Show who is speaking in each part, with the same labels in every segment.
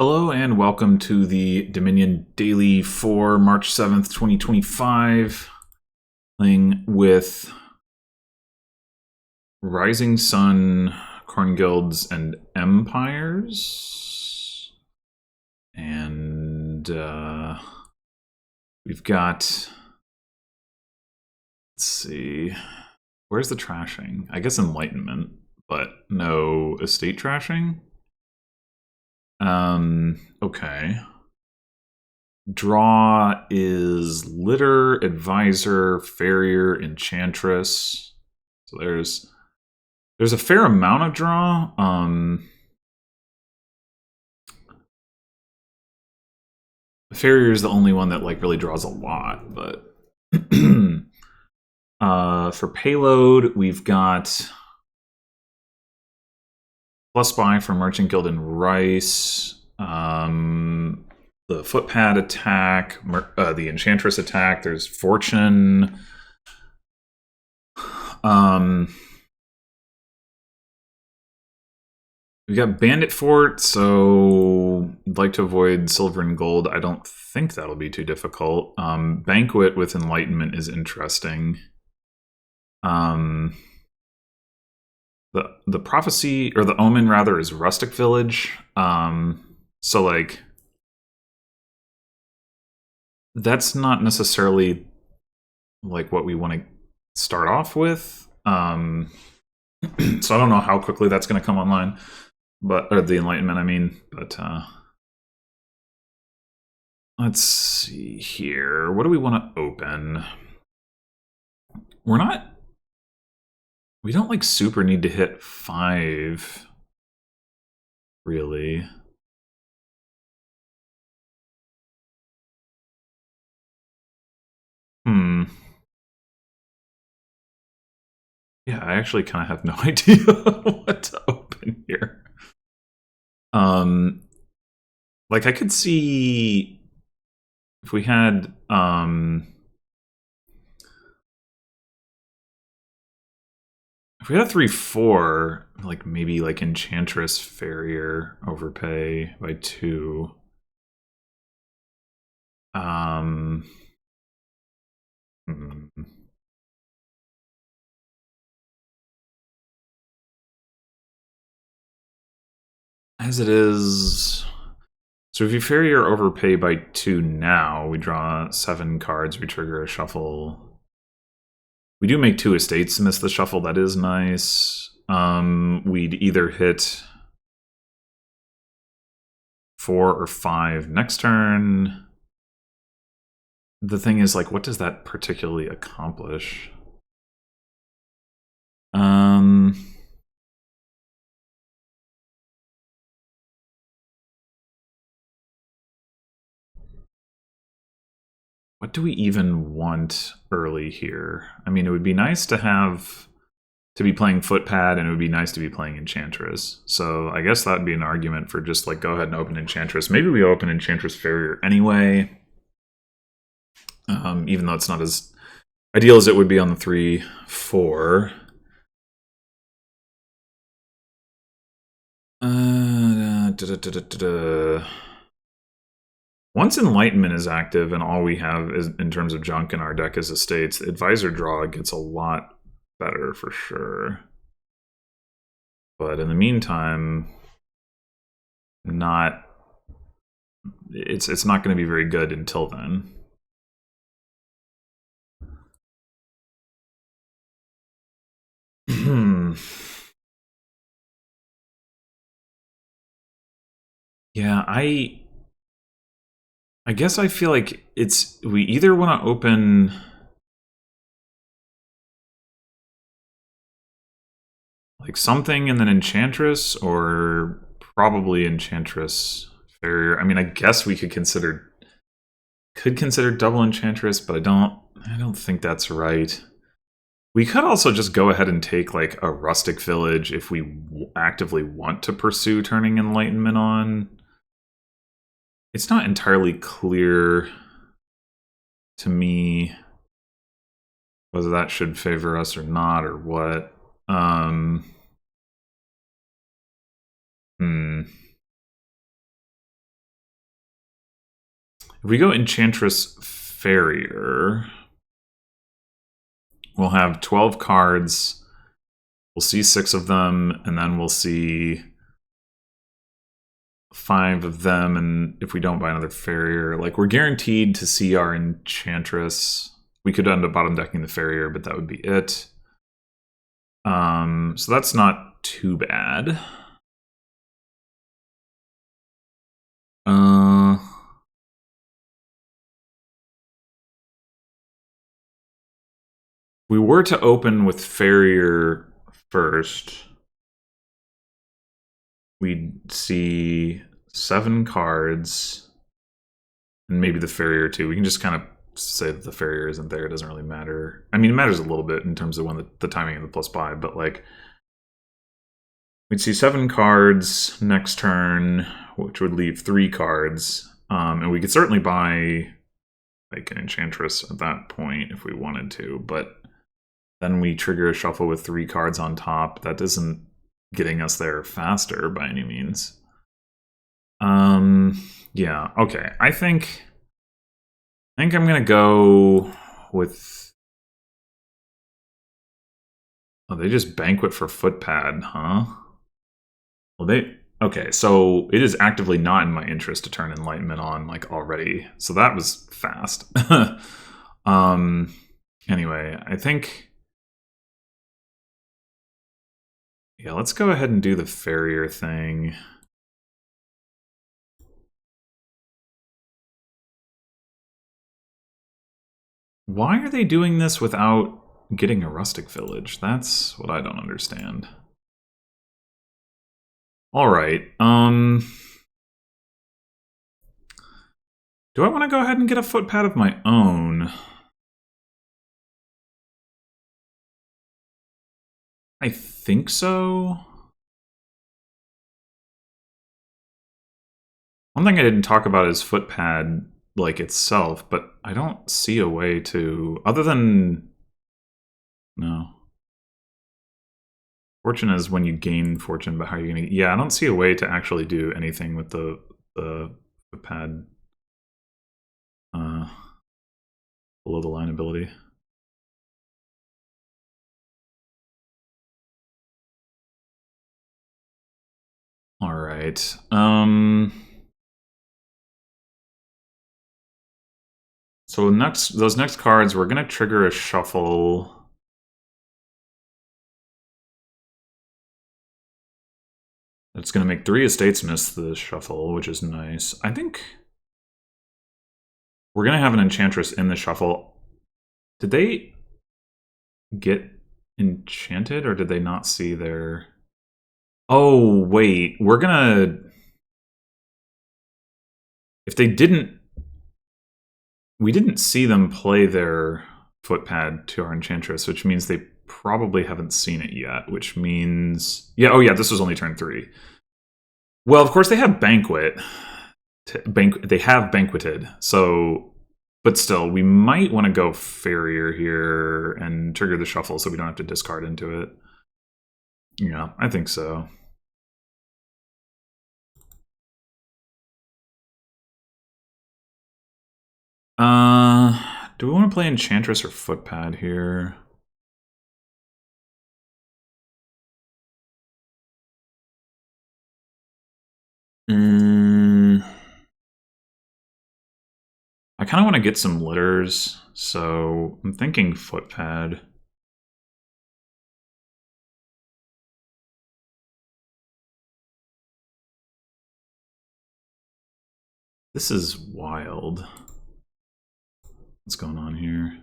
Speaker 1: Hello and welcome to the Dominion Daily for March 7th, 2025. Playing with Rising Sun, Corn Guilds, and Empires. And we've got, let's see, where's the trashing? I guess Enlightenment, but no estate trashing. Okay. Draw is Litter, Advisor, Farrier, Enchantress. So there's a fair amount of draw. Farrier is the only one that like really draws a lot, but for payload, we've got Plus Buy from Merchant Guild and Rice. The Footpad attack, the Enchantress attack. There's Fortune. We got Bandit Fort, so I'd like to avoid Silver and Gold. I don't think that'll be too difficult. Banquet with Enlightenment is interesting. The Prophecy, or the Omen rather, is Rustic Village. So like, that's not necessarily like what we want to start off with. So I don't know how quickly that's going to come online, or the Enlightenment, I mean. But let's see here. What do we want to open? We don't like super need to hit 5, really. Yeah, I actually kind of have no idea what to open here. Like I could see if we had if we had a 3/4, like maybe like Enchantress, Farrier, overpay by 2. As it is, so if you Farrier overpay by 2 now, we draw 7 cards, we trigger a shuffle. We do make 2 estates miss the shuffle, that is nice. We'd either hit 4 or 5 next turn. The thing is, like, what does that particularly accomplish? What do we even want early here? I mean, it would be nice to be playing Footpad, and it would be nice to be playing Enchantress. So I guess that'd be an argument for just like go ahead and open Enchantress. Maybe we open Enchantress Farrier anyway, even though it's not as ideal as it would be on the 3/4. Once Enlightenment is active and all we have is in terms of junk in our deck is estates, the Advisor draw gets a lot better for sure. But in the meantime, it's not going to be very good until then. Yeah, I guess I feel like we either want to open like something and then Enchantress, or probably Enchantress Farrier. I mean, I guess we could consider double Enchantress, but I don't think that's right. We could also just go ahead and take like a Rustic Village if we actively want to pursue turning Enlightenment on. It's not entirely clear to me whether that should favor us or not, or what. If we go Enchantress Farrier, we'll have 12 cards. We'll see 6 of them, and then we'll see 5 of them, and if we don't buy another Farrier, like, we're guaranteed to see our Enchantress. We could end up bottom decking the Farrier, but that would be it. So that's not too bad. We were to open with Farrier first, we'd see 7 cards, and maybe the Farrier too. We can just kind of say that the Farrier isn't there. It doesn't really matter. I mean, it matters a little bit in terms of when the timing of the plus buy, but like, we'd see 7 cards next turn, which would leave 3 cards, and we could certainly buy like an Enchantress at that point if we wanted to, but then we trigger a shuffle with 3 cards on top. That isn't getting us there faster by any means. Yeah, okay. I think I'm gonna go with... Oh, they just banquet for Footpad, huh? Well, okay, so it is actively not in my interest to turn Enlightenment on, like, already. So that was fast. Anyway, I think... Yeah, let's go ahead and do the Farrier thing. Why are they doing this without getting a Rustic Village? That's what I don't understand. Alright, do I want to go ahead and get a Footpad of my own? I think so. One thing I didn't talk about is Footpad, like, itself, but I don't see a way to... Other than... No. Fortune is when you gain fortune, but how are you going to... Yeah, I don't see a way to actually do anything with the Footpad below the line ability. Alright. So those next cards, we're going to trigger a shuffle. It's going to make 3 estates miss the shuffle, which is nice. I think we're going to have an Enchantress in the shuffle. Did they get enchanted, or did they not see their... Oh, wait. We're going to... If they didn't... We didn't see them play their Footpad to our Enchantress, which means they probably haven't seen it yet, which means... Yeah, oh yeah, this was only turn 3. Well, of course, they have Banquet. They have Banqueted, so... But still, we might want to go Farrier here and trigger the shuffle so we don't have to discard into it. Yeah, I think so. Do we want to play Enchantress or Footpad here? I kind of want to get some litters, so I'm thinking Footpad. This is wild. What's going on here?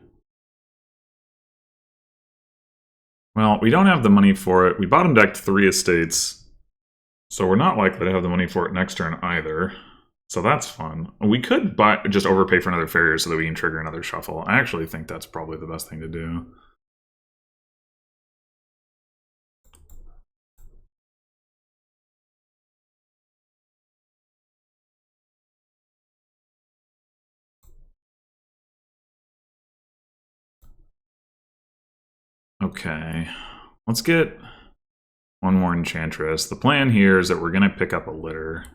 Speaker 1: Well, we don't have the money for it. We bottom decked 3 estates, so we're not likely to have the money for it next turn either. So that's fun. We could just overpay for another Farrier so that we can trigger another shuffle. I actually think that's probably the best thing to do. Okay, let's get one more Enchantress. The plan here is that we're going to pick up a litter.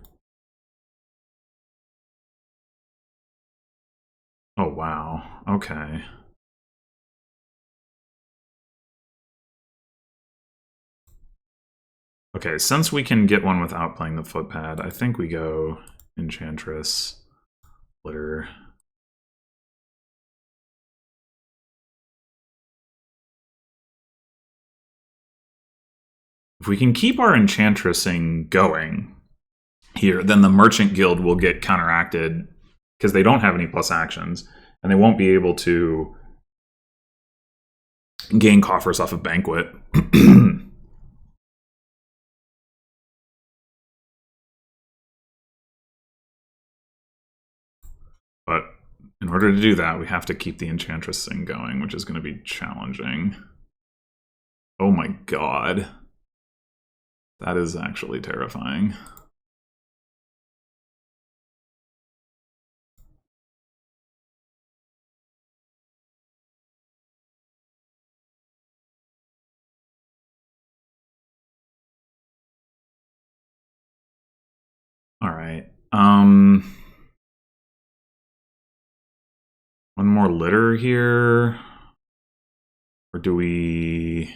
Speaker 1: Oh, wow. Okay. Okay, since we can get one without playing the footpad, I think we go Enchantress, Litter. If we can keep our Enchantressing going here, then the Merchant Guild will get counteracted because they don't have any plus actions, and they won't be able to gain coffers off of Banquet. But in order to do that, we have to keep the Enchantress thing going, which is going to be challenging. Oh my god. That is actually terrifying. All right. One more litter here. Or do we...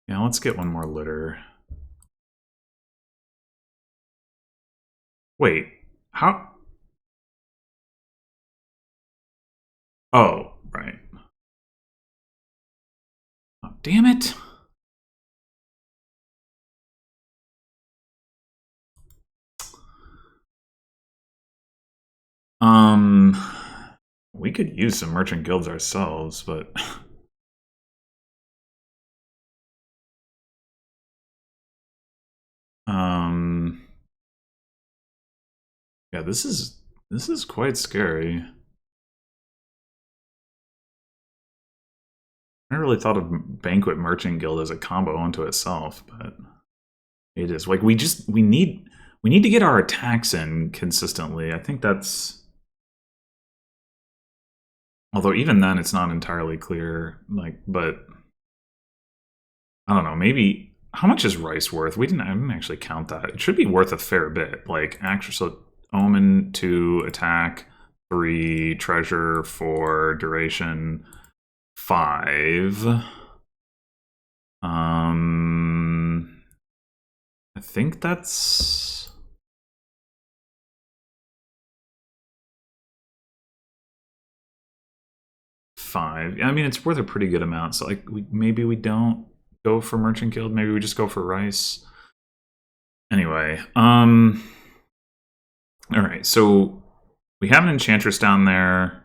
Speaker 1: Yeah, let's get one more litter. Wait, how... Oh, right. Oh, damn it. We could use some merchant guilds ourselves, but... Yeah, this is quite scary. I never really thought of Banquet Merchant Guild as a combo unto itself, but it is. Like we need to get our attacks in consistently. I think that's, although even then it's not entirely clear. Like, but I don't know. Maybe how much is rice worth? I didn't actually count that. It should be worth a fair bit. Like actually, so Omen 2 attack, 3 treasure, 4 duration, 5. I think that's 5. I mean, it's worth a pretty good amount. So, like, maybe we don't go for Merchant Guild. Maybe we just go for rice. Anyway, all right. So we have an Enchantress down there.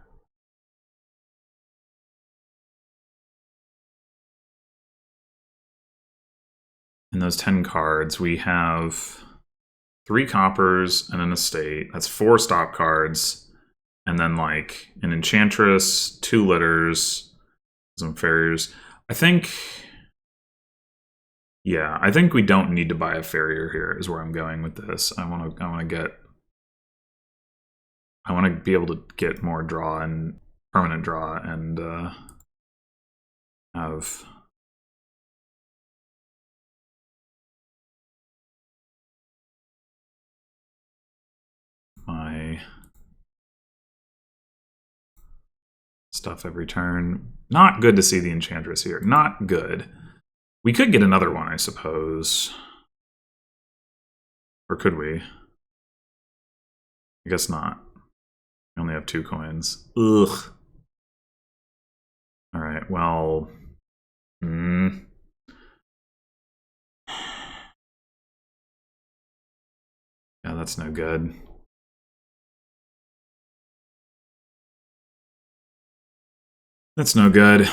Speaker 1: In those 10 cards, we have 3 coppers and an estate. That's 4 stop cards. And then, like, an Enchantress, 2 litters, some farriers. I think... Yeah, I think we don't need to buy a farrier here is where I'm going with this. I want to be able to get more draw and permanent draw and have my stuff every turn. Not good to see the Enchantress here. Not good. We could get another one, I suppose. Or could we? I guess not. We only have 2 coins. Ugh. Alright, well... Yeah, that's no good. That's no good.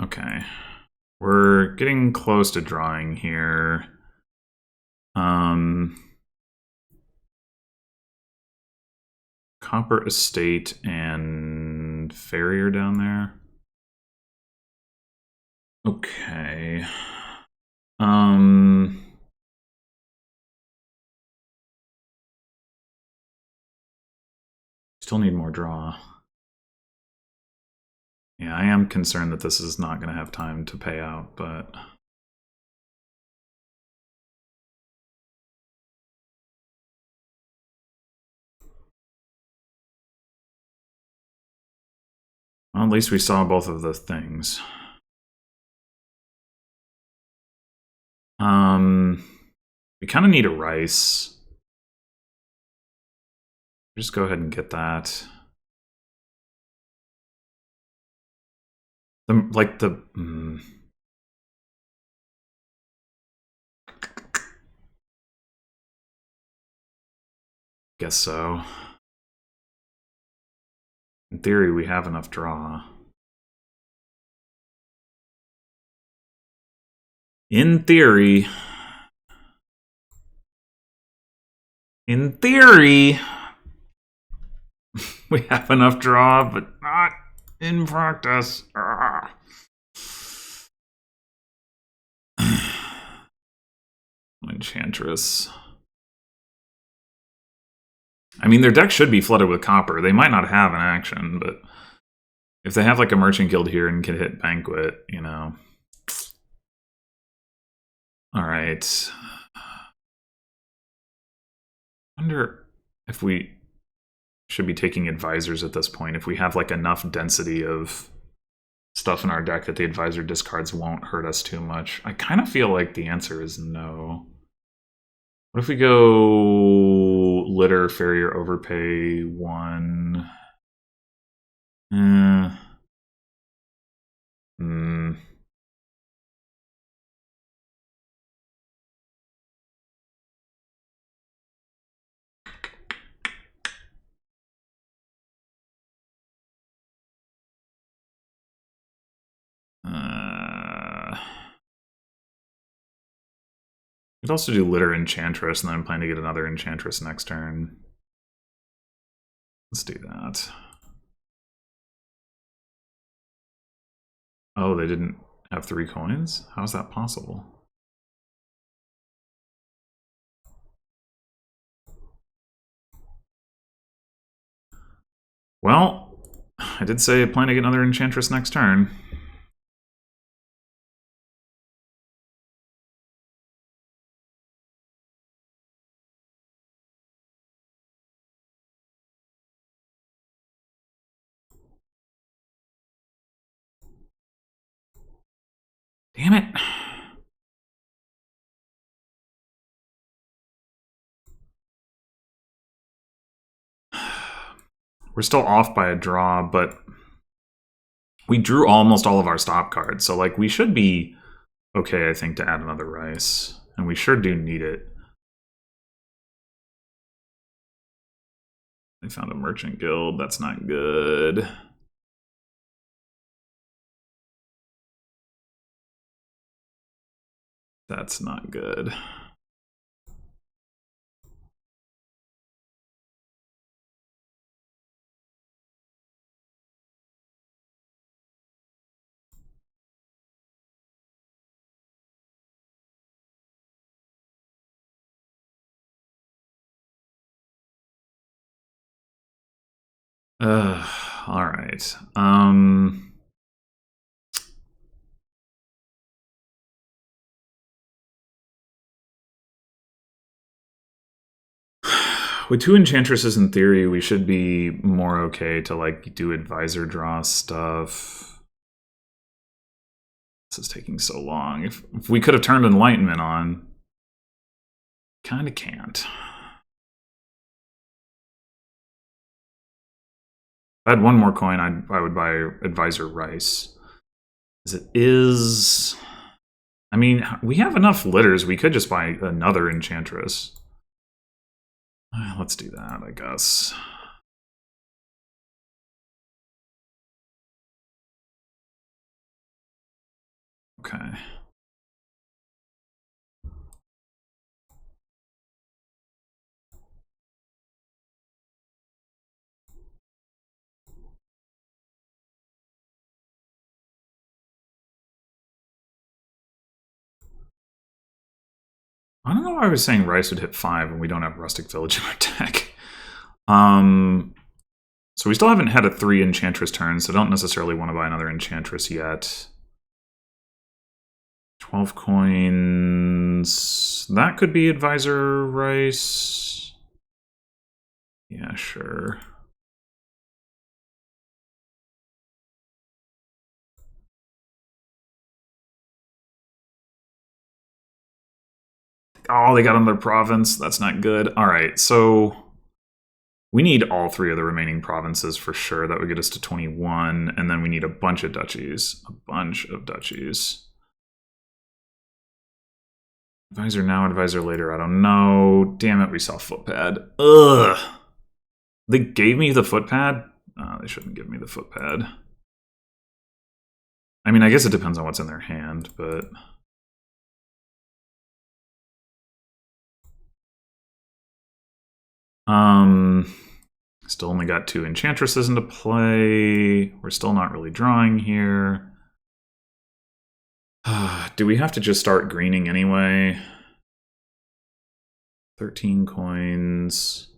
Speaker 1: Okay. We're getting close to drawing here. Copper Estate and Farrier down there. Okay. Still need more draw. Yeah, I am concerned that this is not going to have time to pay out, but... Well, at least we saw both of the things. We kind of need a rice. Just go ahead and get that. Guess so. In theory, we have enough draw. In theory, we have enough draw, but not in practice. Enchantress. I mean, their deck should be flooded with copper. They might not have an action, but if they have like a Merchant Guild here and can hit Banquet, you know. All right. I wonder if we should be taking advisors at this point. If we have like enough density of stuff in our deck that the advisor discards won't hurt us too much. I kind of feel like the answer is no. What if we go litter, farrier, overpay, 1? We'd also do litter Enchantress, and then I'm planning to get another Enchantress next turn. Let's do that. Oh, they didn't have 3 coins? How is that possible? Well, I did say I plan to get another Enchantress next turn. Damn it. We're still off by a draw, but we drew almost all of our stop cards. So, like, we should be okay, I think, to add another rice. And we sure do need it. They found a Merchant Guild. That's not good. That's not good. All right. With 2 Enchantresses, in theory, we should be more okay to, like, do advisor draw stuff. This is taking so long. If we could have turned Enlightenment on, kind of can't. If I had 1 more coin, I would buy Advisor Rice. As it is... I mean, we have enough litters. We could just buy another Enchantress. Let's do that, I guess. Okay. I don't know why I was saying Rice would hit 5 and we don't have Rustic Village in our deck. So we still haven't had a 3 Enchantress turn, so don't necessarily want to buy another Enchantress yet. 12 coins. That could be Advisor Rice. Yeah, sure. Oh, they got another province. That's not good. All right, so we need all 3 of the remaining provinces for sure. That would get us to 21, and then we need a bunch of duchies. A bunch of duchies. Advisor now, advisor later, I don't know. Damn it, we saw footpad. Ugh. They gave me the footpad? They shouldn't give me the footpad. I mean, I guess it depends on what's in their hand, but... Still only got 2 Enchantresses into play. We're still not really drawing here. Do we have to just start greening anyway? 13 coins.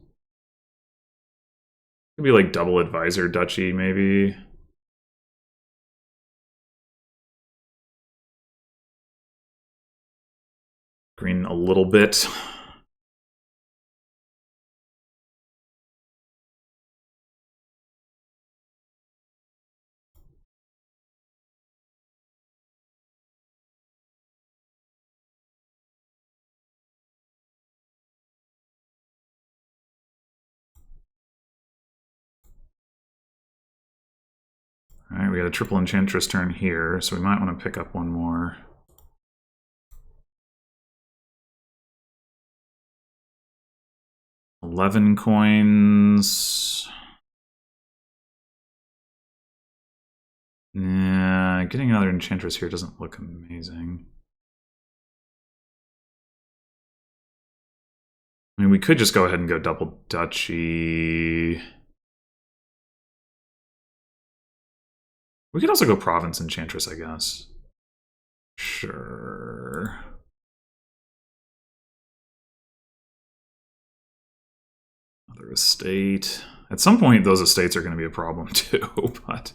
Speaker 1: Could be like double advisor duchy, maybe. Green a little bit. Alright, we got a triple Enchantress turn here, so we might want to pick up one more. $11 coins. Nah, getting another Enchantress here doesn't look amazing. I mean, we could just go ahead and go double duchy. We could also go province Enchantress, I guess. Sure. Another estate. At some point, those estates are going to be a problem too, but...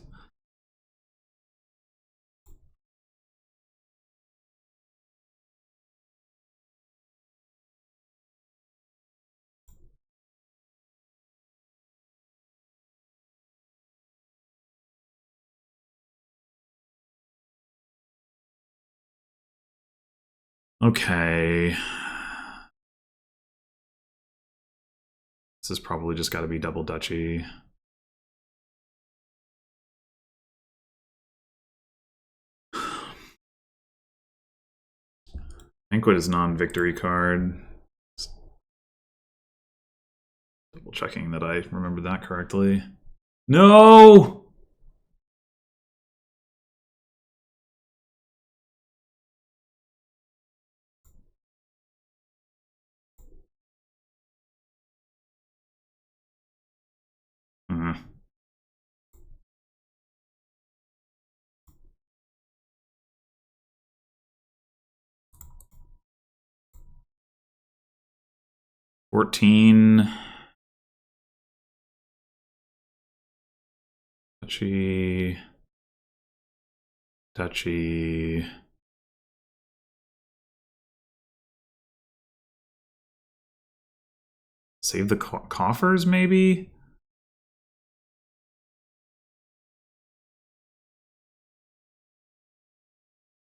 Speaker 1: Okay. This has probably just got to be double duchy. Banquet is non-victory card. Double checking that I remembered that correctly. No! Hmm. $14. Duchy. Duchy. Save the coffers, maybe?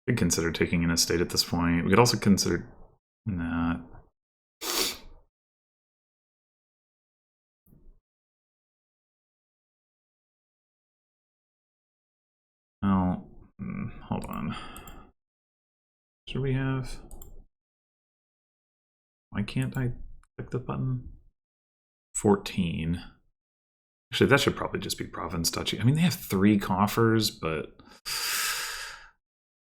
Speaker 1: Could consider taking an estate at this point. We could also consider that. Oh, hold on. Should we have? Why can't I click the button? 14. Actually, that should probably just be province duchy. I mean, they have 3 coffers, but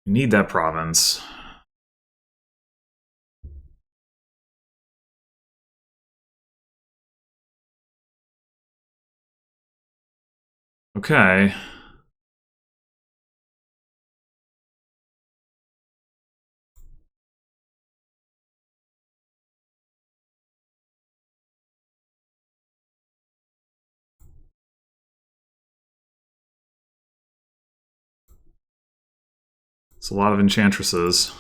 Speaker 1: we need that province. Okay. It's a lot of enchantresses.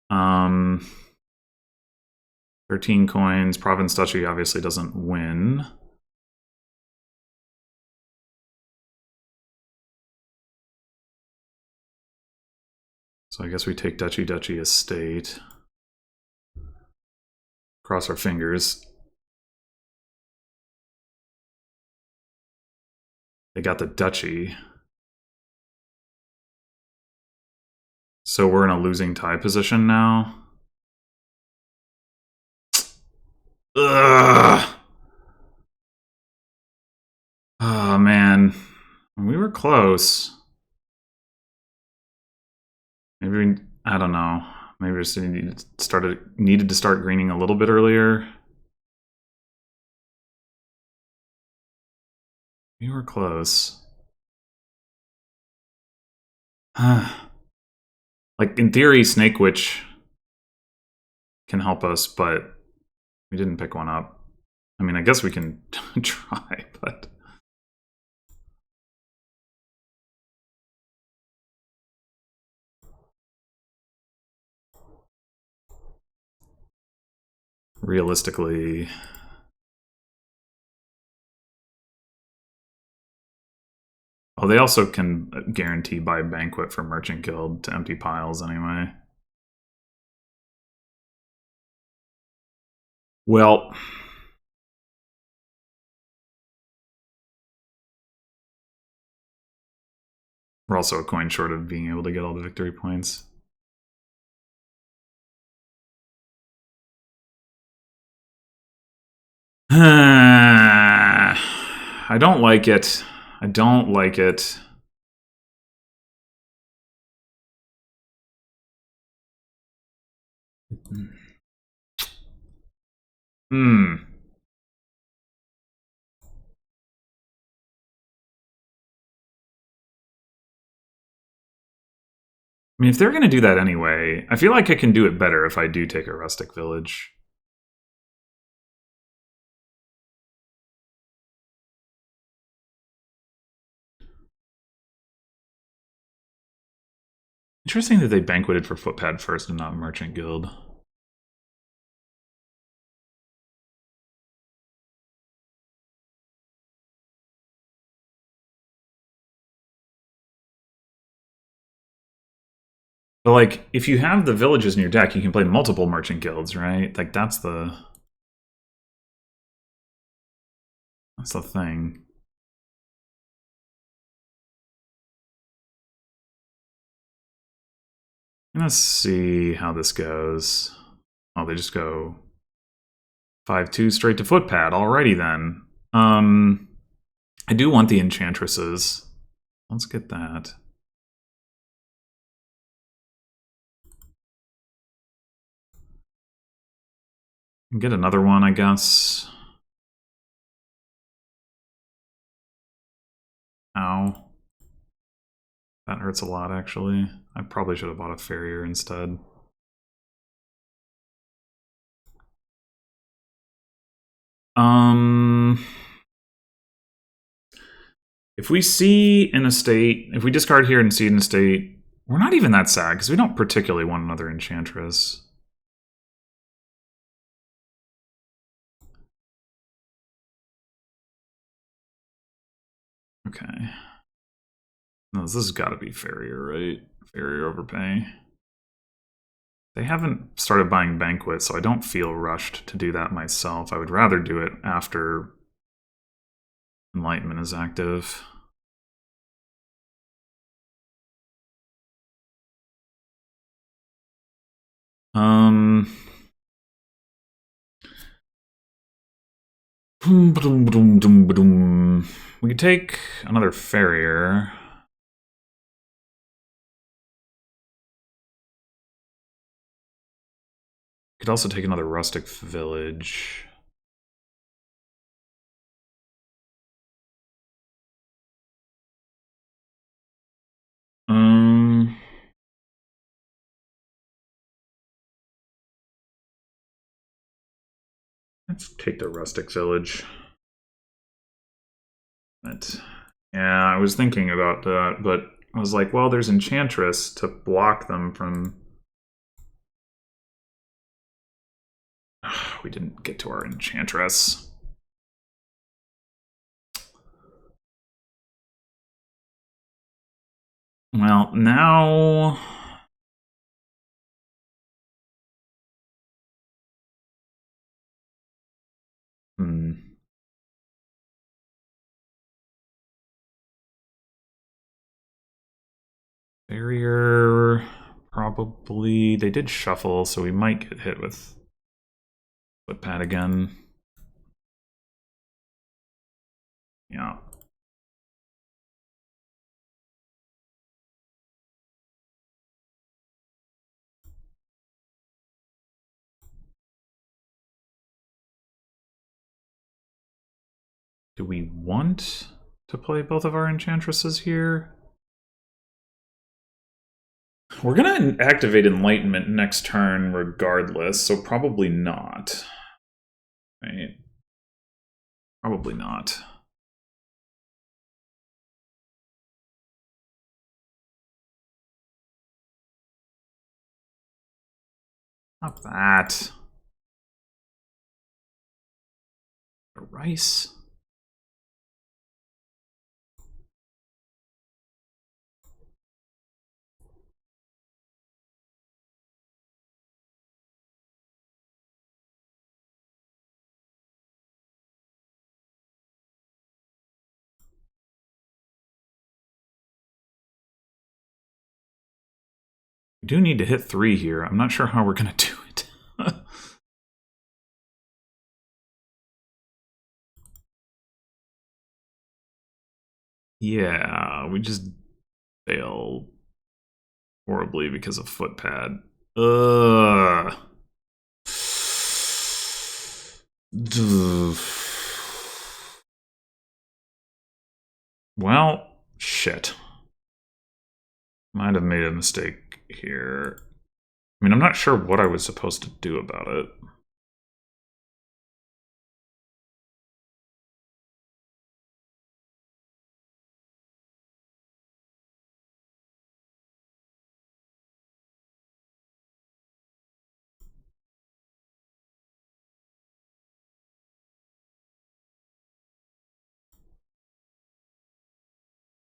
Speaker 1: Um, 13 coins. Province Duchy obviously doesn't win. So I guess we take Duchy Estate. Cross our fingers. They got the Duchy. So we're in a losing tie position now. Ugh. Oh, man. We were close. Maybe we, I don't know. Maybe we just needed to start greening a little bit earlier. We were close. Like, in theory, Snake Witch can help us, but we didn't pick one up. I mean, I guess we can try, but... realistically... Oh, they also can guarantee buy Banquet for Merchant Guild to empty piles anyway. Well... we're also a coin short of being able to get all the victory points. I don't like it. I don't like it. Hmm. I mean, if they're going to do that anyway, I feel like I can do it better if I do take a rustic village. Interesting that they banqueted for Footpad first and not Merchant Guild. But, like, if you have the villages in your deck, you can play multiple Merchant Guilds, right? Like, that's the thing. Let's see how this goes. Oh, they just go 5-2 straight to Footpad. Alrighty then. I do want the Enchantresses. Let's get that. Get another one, I guess. Ow. That hurts a lot, actually. I probably should have bought a Farrier instead. If we see an estate, if we discard here and see an estate, we're not even that sad, because we don't particularly want another Enchantress. Okay. No, this has got to be Farrier, right? Farrier overpay. They haven't started buying Banquet, so I don't feel rushed to do that myself. I would rather do it after Enlightenment is active. We could take another Farrier. Could also take another Rustic Village. Let's take the Rustic Village. Yeah, I was thinking about that, but I was like, well, there's Enchantress to block them from... We didn't get to our Enchantress. Well, now... Barrier... Probably... They did shuffle, so we might get hit with footpad again. Yeah. Do we want to play both of our Enchantresses here? We're going to activate Enlightenment next turn regardless, so probably not. Right? Probably not. Not that. A rice. We do need to hit 3 here. I'm not sure how we're going to do it. Yeah, we just fail horribly because of footpad. Ugh. Well, shit. Might have made a mistake here. I mean, I'm not sure what I was supposed to do about it.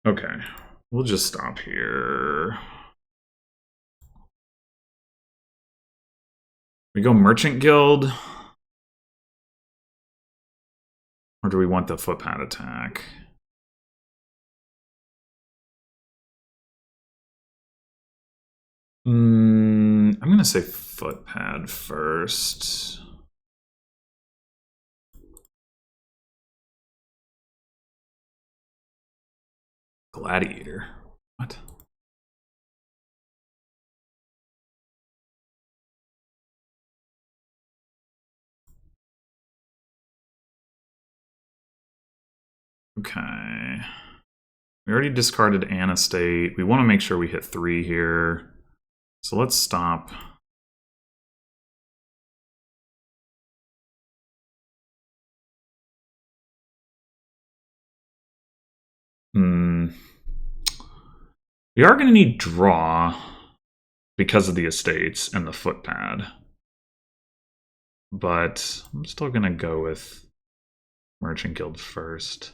Speaker 1: Okay, we'll just stop here. We go Merchant Guild? Or do we want the footpad attack? I'm gonna say footpad first. Gladiator. What? Okay. We already discarded Anestate. We want to make sure we hit 3 here. So let's stop. We are going to need draw because of the estates and the footpad. But I'm still going to go with Merchant Guild first.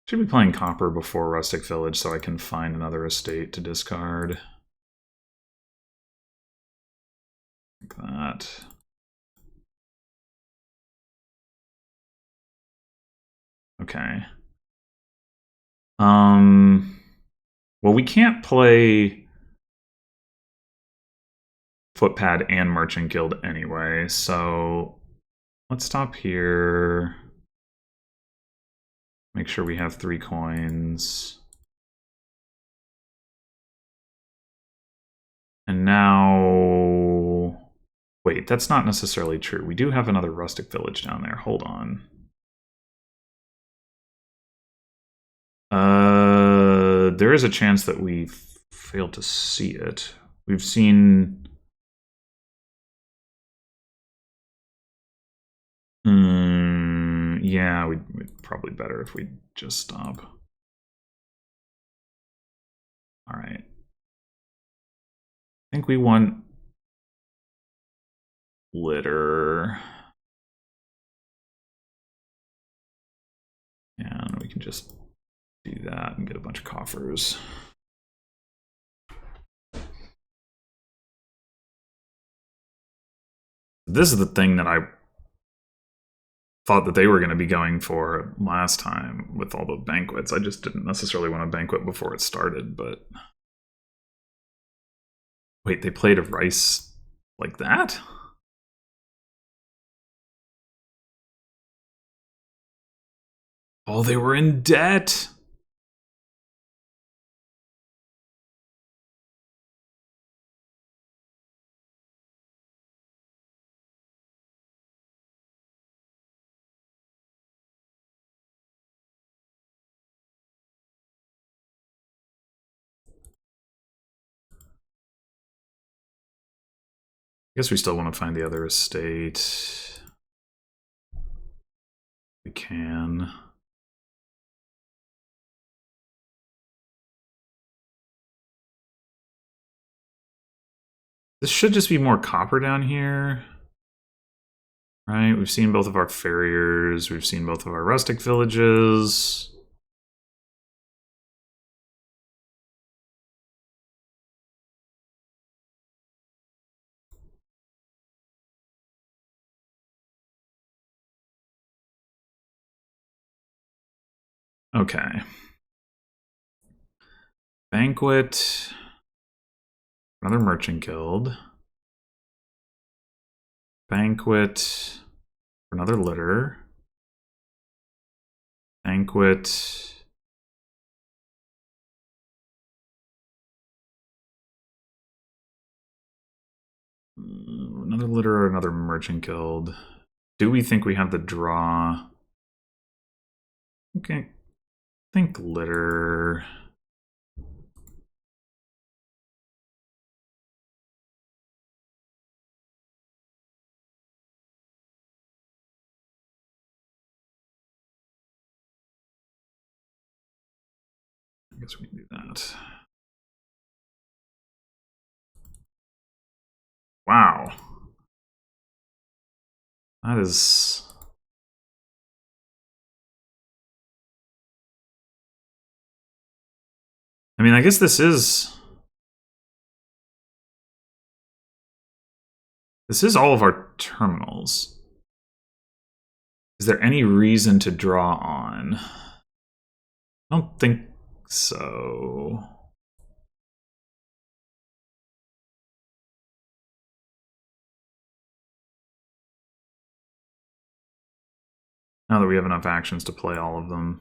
Speaker 1: Should be playing Copper before Rustic Village so I can find another estate to discard. Like that. Okay. Well, we can't play Footpad and Merchant Guild anyway, so let's stop here. Make sure we have 3 coins. And now... Wait, that's not necessarily true. We do have another Rustic Village down there. Hold on. there is a chance that we fail to see it. We've seen... yeah, we'd probably better if we just stop. All right. I think we want litter. And we can just do that and get a bunch of coffers. This is the thing that I thought that they were going to be going for last time with all the banquets. I just didn't necessarily want a banquet before it started, but... Wait, they played a rice like that? Oh, they were in debt! I guess we still want to find the other estate. We can. This should just be more copper down here. Right, we've seen both of our farriers. We've seen both of our rustic villages. Okay. Banquet. Another merchant guild. Banquet. Another litter. Banquet. Another litter or another merchant guild. Do we think we have the draw? Okay. Think litter. I guess we can do that. Wow. That is... I mean, I guess this is all of our terminals. Is there any reason to draw on? I don't think so. Now that we have enough actions to play all of them.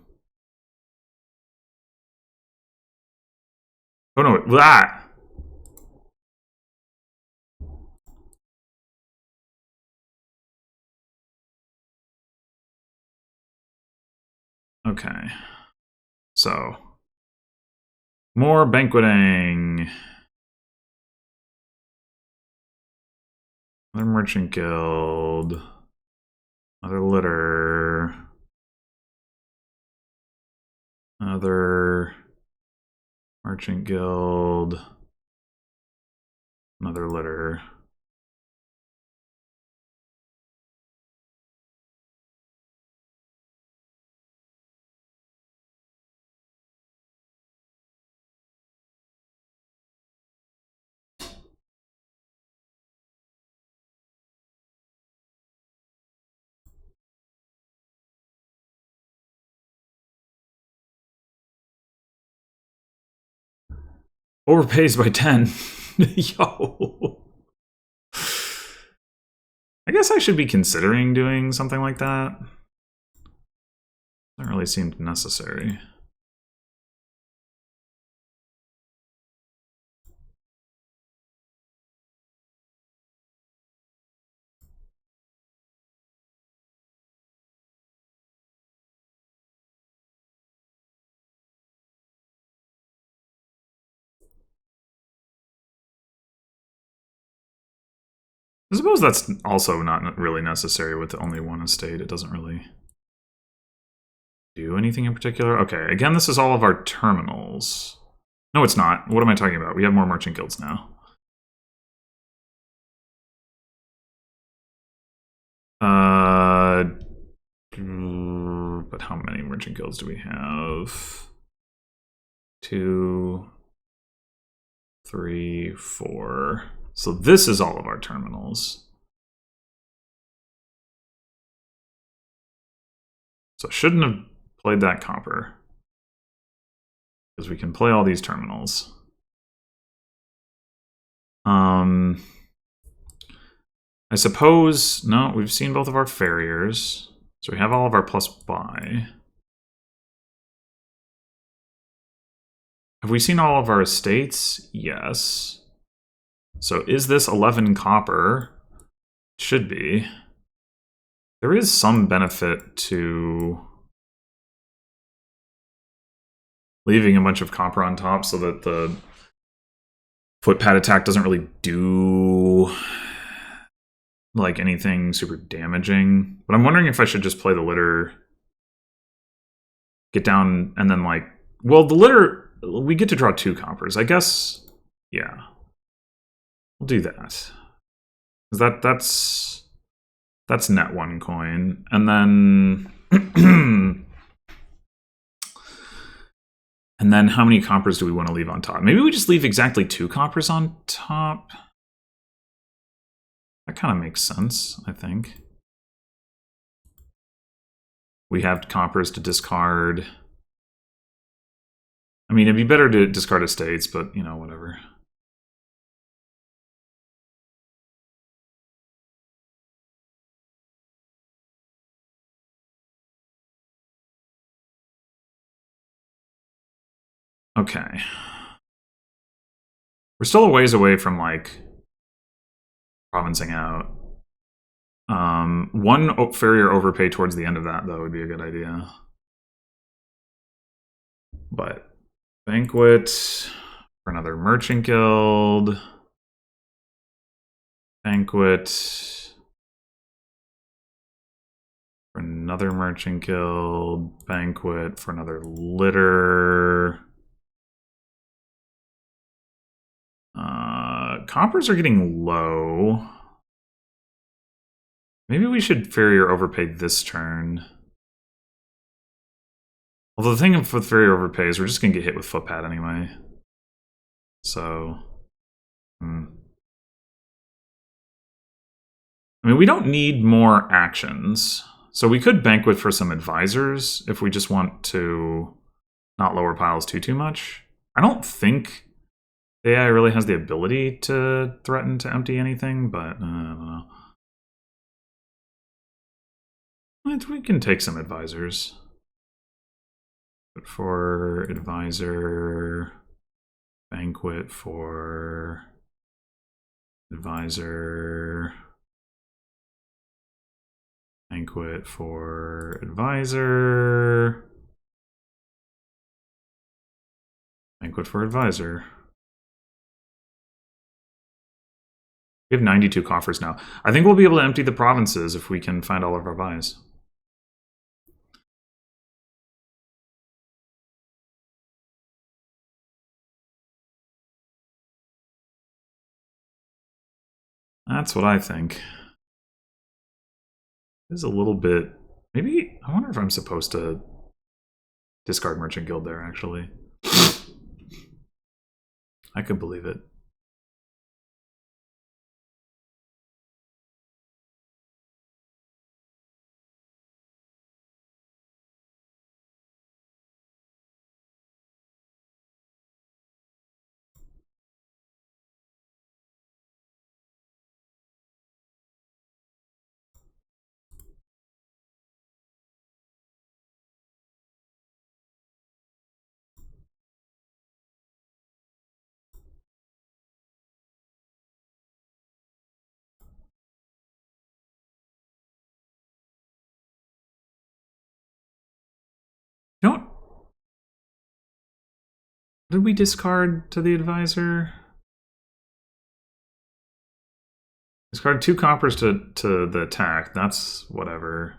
Speaker 1: Oh no, that! Okay. So. More banqueting. Another merchant guild. Another litter. Another merchant guild. Another litter. Overpays by 10. Yo. I guess I should be considering doing something like that. Doesn't really seem necessary. I suppose that's also not really necessary with only one estate. It doesn't really do anything in particular. Okay, again, this is all of our terminals. No, it's not. What am I talking about? We have more merchant guilds now. But how many merchant guilds do we have? 2, 3, 4. So this is all of our terminals. So I shouldn't have played that copper, because we can play all these terminals. I suppose, no, we've seen both of our farriers. So we have all of our plus buy. Have we seen all of our estates? Yes. So is this 11 copper? Should be. There is some benefit to leaving a bunch of copper on top so that the footpad attack doesn't really do like anything super damaging. But I'm wondering if I should just play the litter, get down, and then like, well, the litter, we get to draw 2 coppers. I guess, yeah. We'll do that. That's net 1 coin. And then and then how many coppers do we want to leave on top? Maybe we just leave exactly 2 coppers on top. That kind of makes sense, I think. We have coppers to discard. I mean, it'd be better to discard estates, but, you know, whatever. Okay. We're still a ways away from, like, provincing out. 1 farrier overpay towards the end of that, though, would be a good idea. But banquet for another merchant guild. Banquet for another merchant guild. Banquet for another litter. Coppers are getting low. Maybe we should farrier overpay this turn. Although the thing with farrier overpay is we're just going to get hit with footpad anyway. So, I mean, we don't need more actions. So we could banquet for some advisors if we just want to not lower piles too much. I don't think the AI really has the ability to threaten to empty anything, but I don't know. We can take some advisors. But for advisor, banquet for advisor, banquet for advisor, banquet for advisor. We have 92 coffers now. I think we'll be able to empty the provinces if we can find all of our buys. That's what I think. There's a little bit... Maybe... I wonder if I'm supposed to discard Merchant Guild there, actually. I could believe it. Don't... Did we discard to the advisor? Discard 2 coppers to the attack. That's whatever.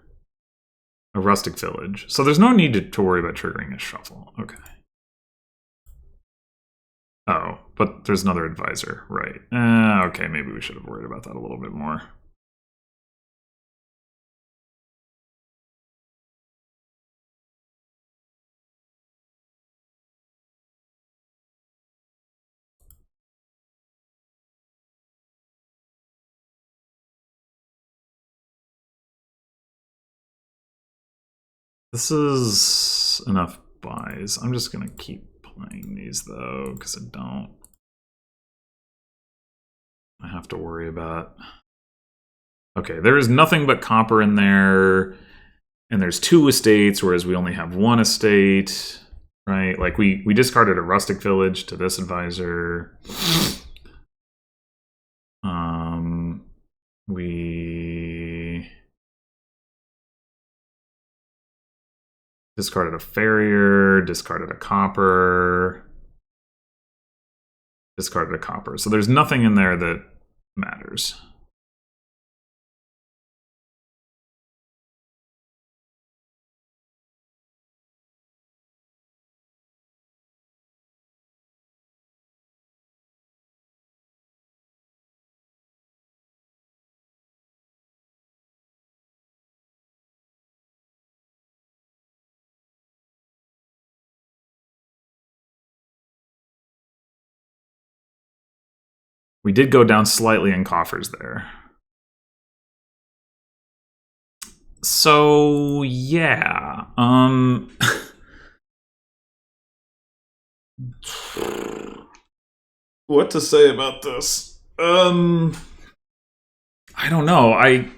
Speaker 1: A rustic village. So there's no need to worry about triggering a shuffle. Okay. Oh, but there's another advisor, right? Okay, maybe we should have worried about that a little bit more. This is enough buys. I'm just gonna keep playing these though, because I have to worry about. Okay, there is nothing but copper in there, and there's 2 estates, whereas we only have 1 estate, right? Like we discarded a rustic village to this advisor. We discarded a farrier, discarded a copper, discarded a copper. So there's nothing in there that matters. We did go down slightly in coffers there. So, yeah. What to say about this? I don't know. I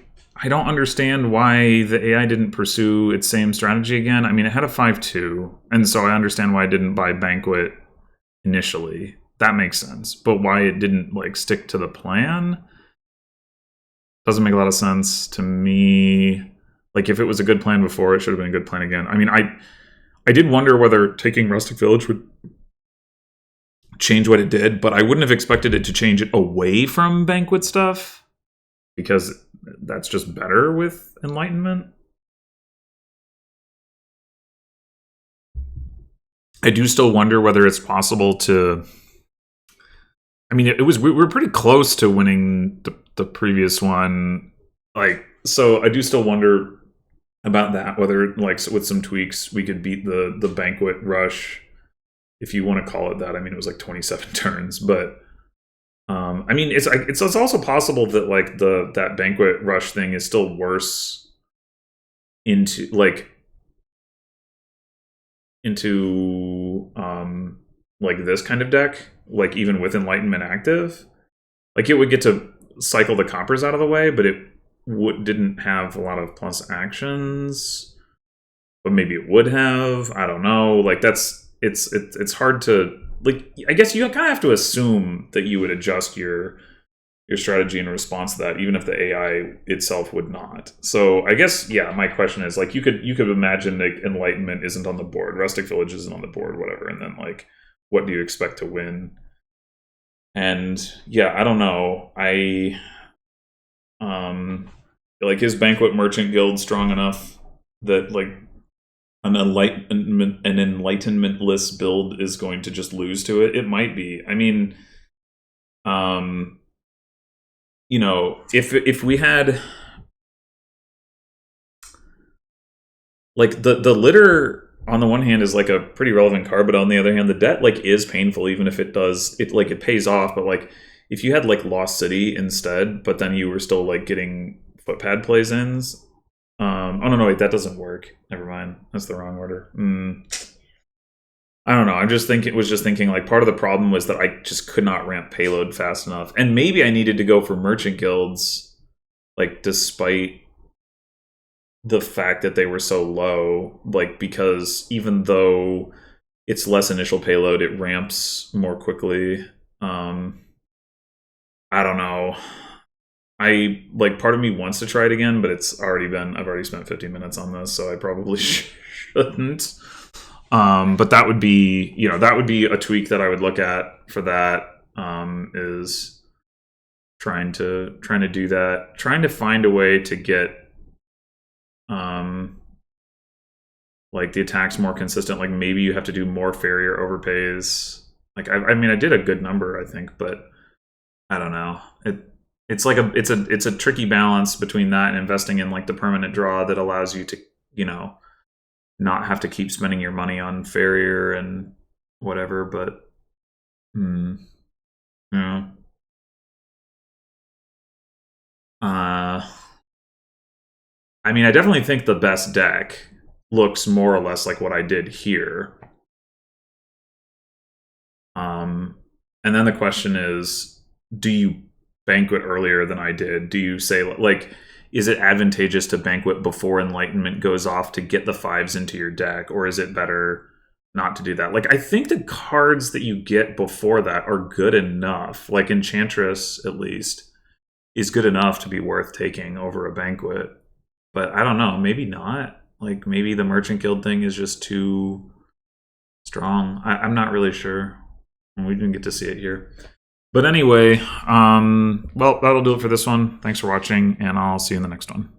Speaker 1: don't understand why the AI didn't pursue its same strategy again. I mean, it had a 5-2, and so I understand why it didn't buy Banquet initially. That makes sense. But why it didn't like stick to the plan doesn't make a lot of sense to me. Like if it was a good plan before, it should have been a good plan again. I mean, I did wonder whether taking Rustic Village would change what it did, but I wouldn't have expected it to change it away from Banquet stuff, because that's just better with Enlightenment. I do still wonder whether it's possible to. I mean, we were pretty close to winning the previous one, like, so I do still wonder about that, whether like with some tweaks we could beat the Banquet rush, if you want to call it that. I mean, it was like 27 turns, but I mean, it's also possible that like that Banquet rush thing is still worse into like this kind of deck, like even with Enlightenment active. Like it would get to cycle the coppers out of the way, but it didn't have a lot of plus actions. But maybe it would have. I don't know. Like it's hard to, like, I guess you kind of have to assume that you would adjust your strategy in response to that, even if the AI itself would not. So I guess, yeah, my question is, like, you could imagine that Enlightenment isn't on the board, Rustic Village isn't on the board, whatever, and then like, what do you expect to win? And yeah, I don't know. Like, is Banquet Merchant Guild strong enough that like an enlightenmentless build is going to just lose to it? It might be. I mean, you know, if we had like the litter on the one hand is like a pretty relevant card, but on the other hand, the debt like is painful, even if it pays off. But like if you had like Lost City instead, but then you were still like getting footpad plays ins. Oh no, wait, that doesn't work. Never mind. That's the wrong order. I don't know. I'm just thinking like part of the problem was that I just could not ramp payload fast enough. And maybe I needed to go for merchant guilds, like despite the fact that they were so low, like because even though it's less initial payload, it ramps more quickly. I don't know. I like, part of me wants to try it again, but I've already spent 50 minutes on this, so I probably shouldn't. But that would be, a tweak that I would look at for that, is trying to do that, trying to find a way to get like the attacks more consistent. Like maybe you have to do more farrier overpays. Like I mean I did a good number I think, but I don't know. It's like it's a tricky balance between that and investing in like the permanent draw that allows you to, you know, not have to keep spending your money on farrier and whatever. But yeah. I mean, I definitely think the best deck looks more or less like what I did here. And then the question is, do you banquet earlier than I did? Do you say, like, is it advantageous to banquet before Enlightenment goes off to get the 5s into your deck? Or is it better not to do that? Like, I think the cards that you get before that are good enough. Like, Enchantress, at least, is good enough to be worth taking over a banquet. But I don't know, maybe not. Like, maybe the Merchant Guild thing is just too strong. I'm not really sure. We didn't get to see it here. But anyway, well, that'll do it for this one. Thanks for watching, and I'll see you in the next one.